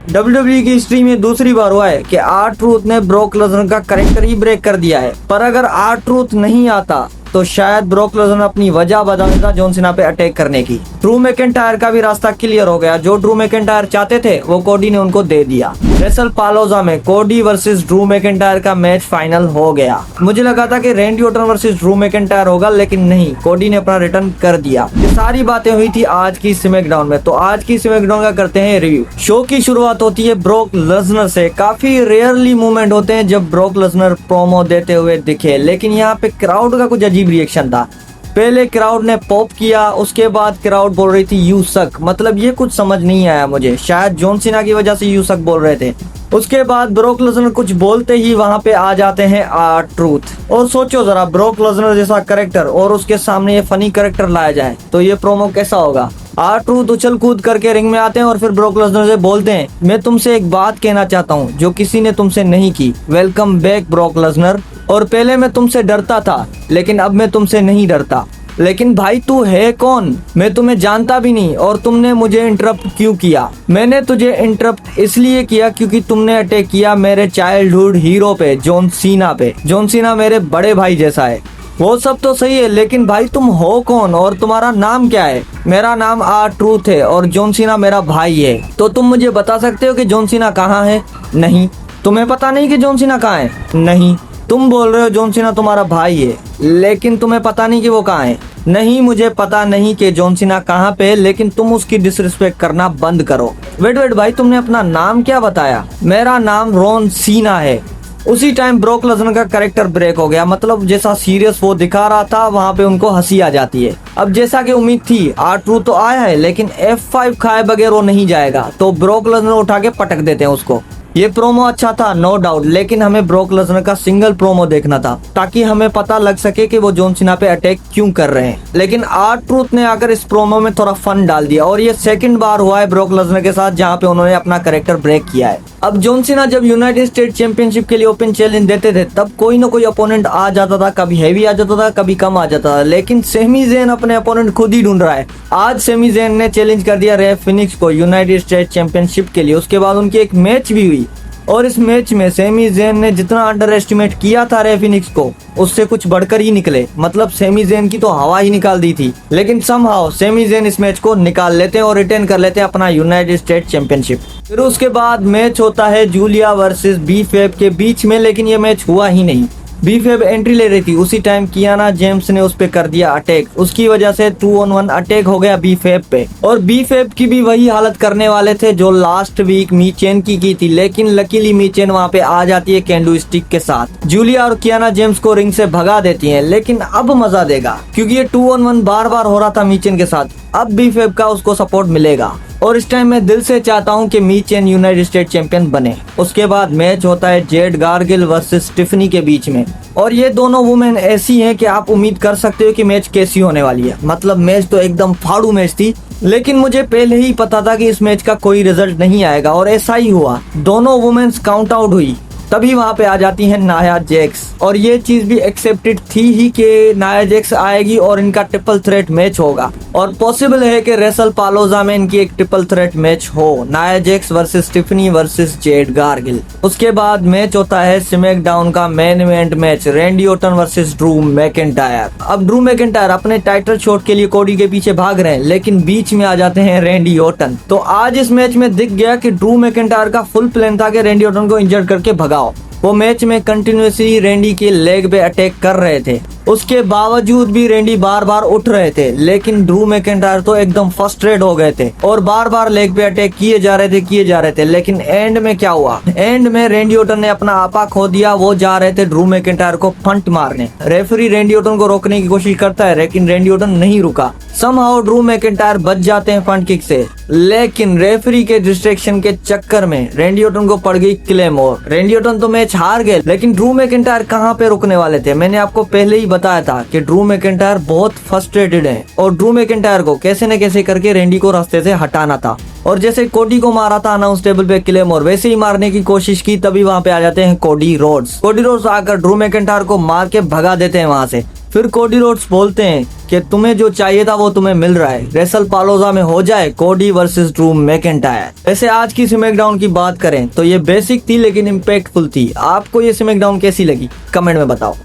WWE की history में दूसरी बार हुआ है कि R-Truth ने ब्रॉक लेसनर का कैरेक्टर ही ब्रेक कर दिया है। पर अगर R-Truth नहीं आता तो शायद ब्रॉक लेसनर अपनी वजह बता देता जॉन सीना पे अटैक करने की। ड्रू मैकिंटायर का भी रास्ता क्लियर हो गया। जो ड्रू मैकिंटायर चाहते थे वो कोडी ने उनको दे दिया। रेसल पालोजा में कोडी वर्सेस ड्रू मैकिंटायर का मैच फाइनल हो गया। मुझे लगा था कि Randy Orton versus Drew McIntyre होगा, लेकिन नहीं, कोडी ने अपना रिटर्न कर दिया। ये सारी बातें हुई थी आज की स्मैकडाउन में। तो आज की स्मैकडाउन का करते हैं रिव्यू। शो की शुरुआत होती है ब्रॉक लेसनर से। काफी रेयरली मूवमेंट होते हैं जब ब्रॉक लेसनर प्रोमो देते हुए दिखे, लेकिन यहाँ पे क्राउड का कुछ अजीब रिएक्शन था। पहले क्राउड ने पॉप किया, उसके बाद क्राउड बोल रही थी यू सक। मतलब ये कुछ समझ नहीं आया मुझे, शायद जॉन सीना की वजह से यू सक बोल रहे थे। उसके बाद ब्रॉक लेसनर कुछ बोलते ही वहां पे आ जाते हैं R-Truth। और सोचो जरा, ब्रॉक लेसनर जैसा कैरेक्टर और उसके सामने ये फनी कैरेक्टर लाया जाए तो ये प्रोमो कैसा होगा। R-Truth उछल कूद करके रिंग में आते हैं और फिर ब्रॉक लेसनर से बोलते हैं, मैं तुमसे एक बात कहना चाहता हूँ जो किसी ने तुमसे नहीं की। Welcome back Brock Lesnar. और पहले मैं तुमसे डरता था, लेकिन अब मैं तुमसे नहीं डरता। लेकिन भाई तू है कौन? मैं तुम्हें जानता भी नहीं और तुमने मुझे इंटरप्ट क्यों किया? मैंने तुझे इंटरप्ट इसलिए किया क्योंकि तुमने अटैक किया मेरे चाइल्डहुड हीरो पे, जॉन सीना पे। जॉन सीना मेरे बड़े भाई जैसा है। वो सब तो सही है, लेकिन भाई तुम हो कौन और तुम्हारा नाम क्या है? मेरा नाम R-Truth है और जॉन सीना मेरा भाई है। तो तुम मुझे बता सकते हो कि जॉन सीना कहाँ है? नहीं। तुम्हें पता नहीं कि जॉन सीना कहाँ है? नहीं। तुम बोल रहे हो जॉन सीना तुम्हारा भाई है, लेकिन तुम्हें पता नहीं कि वो कहाँ है? नहीं, मुझे पता नहीं कि जॉन सीना कहाँ पे है, लेकिन तुम उसकी डिसरिस्पेक्ट करना बंद करो। वेट भाई, तुमने अपना नाम क्या बताया? मेरा नाम रॉन सीना है। उसी टाइम ब्रॉक लेसनर का कैरेक्टर ब्रेक हो गया। मतलब जैसा सीरियस वो दिखा रहा था, वहाँ पे उनको हंसी आ जाती है। अब जैसा कि उम्मीद थी, R-Truth तो आया है, लेकिन F5 खाए बगैर वो नहीं जाएगा, तो ब्रॉक लेसनर उठा के पटक देते हैं उसको। ये प्रोमो अच्छा था, नो डाउट, लेकिन हमें ब्रॉक लेसनर का सिंगल प्रोमो देखना था ताकि हमें पता लग सके कि वो जॉन सीना पे अटैक क्यों कर रहे हैं। लेकिन R-Truth ने आकर इस प्रोमो में थोड़ा फन डाल दिया और ये सेकंड बार हुआ है ब्रॉक लेसनर के साथ जहां पे उन्होंने अपना कैरेक्टर ब्रेक किया है। अब जॉन सीना जब यूनाइटेड स्टेट चैंपियनशिप के लिए ओपन चैलेंज देते थे तब कोई ना कोई अपोनेंट आ जाता था, कभी हैवी आ जाता था, कभी कम आ जाता था, लेकिन सेमी ज़ेन अपने अपोनेंट खुद ही ढूंढ रहा है। आज सेमी ज़ेन ने चैलेंज कर दिया रे फिनिक्स को यूनाइटेड स्टेट चैंपियनशिप के लिए। उसके बाद उनकी एक मैच भी हुई और इस मैच में सेमी ज़ेन ने जितना अंडर एस्टिमेट किया था रे फिनिक्स को, उससे कुछ बढ़कर ही निकले। मतलब सेमी ज़ेन की तो हवा ही निकाल दी थी, लेकिन समहाउ सेमी ज़ेन इस मैच को निकाल लेते हैं और रिटेन कर लेते हैं अपना यूनाइटेड स्टेट चैंपियनशिप। फिर उसके बाद मैच होता है जूलिया वर्सेस B-Fab के बीच में, लेकिन ये मैच हुआ ही नहीं। B-Fab एंट्री ले रही थी, उसी टाइम कियाना जेम्स ने उस पे कर दिया अटैक। उसकी वजह से 2-on-1 अटैक हो गया B-Fab पे। और B-Fab की भी वही हालत करने वाले थे जो लास्ट वीक मीचेन की थी, लेकिन लकीली मीचेन वहाँ पे आ जाती है कैंडू स्टिक के साथ। जूलिया और कियाना जेम्स को रिंग से भगा देती हैं, लेकिन अब मजा देगा क्योंकि ये 2-on-1 बार बार हो रहा था मीचेन के साथ। अब B-Fab का उसको सपोर्ट मिलेगा और इस टाइम मैं दिल से चाहता हूं कि मीचेन यूनाइटेड स्टेट चैंपियन बने। उसके बाद मैच होता है जेड गार्गिल वर्सेस स्टिफनी के बीच में और ये दोनों वुमेन ऐसी हैं कि आप उम्मीद कर सकते हो कि मैच कैसी होने वाली है। मतलब मैच तो एकदम फाड़ू मैच थी, लेकिन मुझे पहले ही पता था कि इस मैच का कोई रिजल्ट नहीं आएगा और ऐसा ही हुआ। दोनों वुमेन्स काउंट आउट हुई, तभी वहां पे आ जाती है नाया जैक्स और ये चीज भी एक्सेप्टेड थी ही कि नाया जैक्स आएगी और इनका ट्रिपल थ्रेट मैच होगा और पॉसिबल है कि रेसल पालोजा में इनकी एक ट्रिपल थ्रेट मैच हो, Nia Jax versus Stephanie versus Jade Cargill. उसके बाद मैच होता है स्मैकडाउन का main event match, Randy Orton versus Drew McIntyre. अब ड्रू मैकिंटायर अपने टाइटल शॉट के लिए कोडी के पीछे भाग रहे हैं, लेकिन बीच में आ जाते हैं रैंडी ऑर्टन। तो आज इस मैच में दिख गया कि ड्रू मैकिंटायर का फुल प्लान था कि रैंडी ऑर्टन को इंजर्ड करके भगाओ। वो मैच में कंटिन्यूसली रैंडी के लेग पे अटैक कर रहे थे, उसके बावजूद भी रैंडी बार बार उठ रहे थे, लेकिन ड्रू मैकिंटायर तो एकदम फ्रस्ट्रेट हो गए थे और बार बार लेग पे अटैक किए जा रहे थे। लेकिन एंड में क्या हुआ? एंड में रैंडी ऑर्टन ने अपना आपा खो दिया। वो जा रहे थे ड्रू मैकिंटायर को फंट मारने। रेफरी रैंडी ऑर्टन को रोकने की कोशिश करता है, लेकिन रैंडी ऑर्टन नहीं रुका। समहाउ ड्रू मैकिंटायर बच जाते हैं फंट किक से, लेकिन रेफरी के डिस्ट्रैक्शन के चक्कर में रैंडी ऑर्टन को पड़ गई क्लेमोर। रैंडी ऑर्टन तो मैच हार गए, लेकिन ड्रू मैकिंटायर कहाँ पे रुकने वाले थे? मैंने आपको पहले ही बताया था कि ड्रू मैकिंटायर बहुत फ्रस्ट्रेटेड है और ड्रू मैकिंटायर को कैसे न कैसे करके रैंडी को रास्ते से हटाना था। और जैसे कोडी को मारा था अनाउंस टेबल पे क्लेमोर, वैसे ही मारने की कोशिश की, तभी वहां पे आ जाते हैं कोडी रोड्स। कोडी रोड्स आकर ड्रू मैकिंटायर को मार के भगा देते हैं वहां से। फिर कोडी रोड्स बोलते हैं कि तुम्हें जो चाहिए था वो तुम्हें मिल रहा है, रेसल पालोजा में हो जाए कोडी वर्सेस ड्रू मैकिंटायर। वैसे आज की स्मैकडाउन की बात करें तो ये बेसिक थी लेकिन इम्पैक्टफुल थी। आपको ये स्मैकडाउन कैसी लगी कमेंट में बताओ।